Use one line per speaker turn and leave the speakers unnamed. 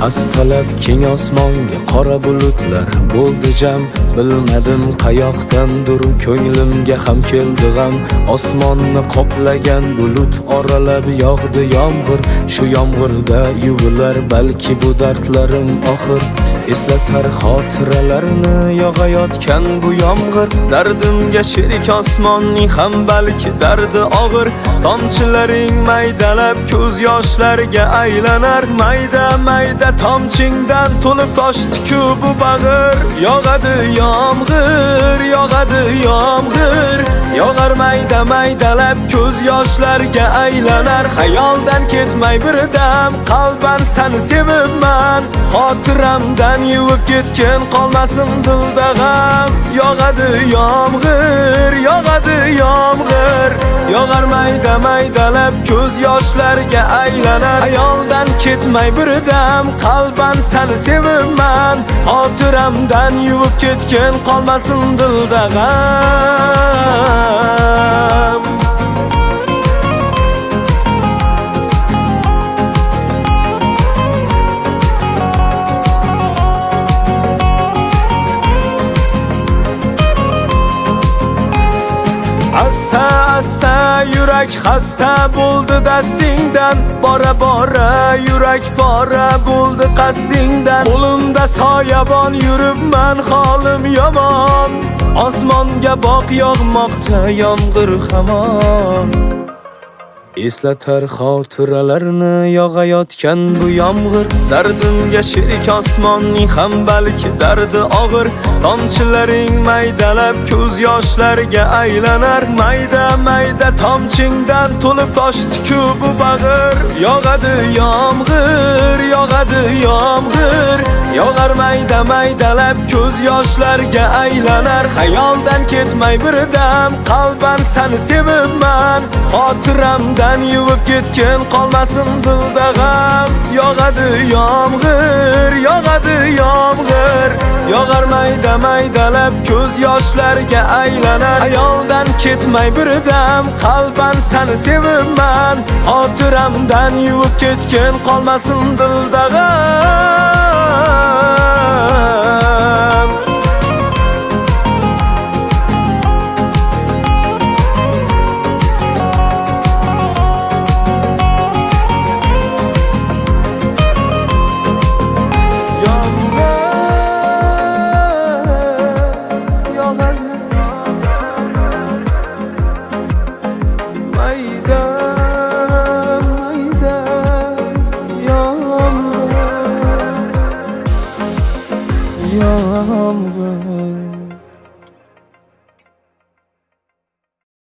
Astalab keng osmonga qora bulutlar bo'ldi jam. Bilmadim qayoqdandir ko'nglimga ham keldi g'am. Osmonni qoplagan bulut oralab yog'di yomg'ir. Shu yomg'irda yuvilar balki bu dardlarim oxir. Eslatar xotiralarni yog'ayotgan bu yomg'ir. Dardimga sherik osmonning ham balki dardi og'ir. Tomchilaring maydalab ko'z yoshlarga aylanar. Mayda mayda tomchingdan to'lib toshdi-ku bu bag'ir. Yog'adi yomg'ir, yog'adi yomg'ir. Yog'ar mayda maydalab ko'z yoshlarga aylanar. Xayoldan ketmay bir dam, qalban seni sevibman. Xotiramdan yuvib ketgan qolmasin dilda g'am. Yog'adi yomg'ir, yog'adi yomg'ir. Yog'ar mayda maydalab ko'z yoshlarga aylanar. Xayoldan ketmay bir dam, qalban seni sevibman. Xotiramdan yuvib ketgan qolmasin dilda g'am. Asta asta yurak xasta bo'ldi dastingdan. Bora bora yurak pora bo'ldi qasdingdan. Qo'limda soyabon yuribman, holim yomon. Osmonga boq yog'moqda yomg'ir hamon. Eslatar xotiralarni yog'ayotgan bu yomg'ir. Dardimga sherik osmonning ham balki dardi og'ir. Tomchilaring maydalab ko'z yoshlarga aylanar. Mayda mayda tomchingdan to'lib toshdi-ku bu bag'ir. Yog'adi yomg'ir, yog'adi yomg'ir. Yog'ar mayda maydalab ko'z yoshlarga aylanar. Xayoldan ketmay bir dam, qalban seni sevibman. Xotiramdan yuvib ketgan qolmasin dilda g'am. Yog'adi yomg'ir, yog'adi yomg'ir. Yog'ar mayda maydalab ko'z yoshlarga aylanar. Xayoldan ketmay bir dam, qalban seni sevibman. Xotiramdan yuvib ketgan qolmasin dilda g'am. Mayda mayda yomg'ir, yomg'ir.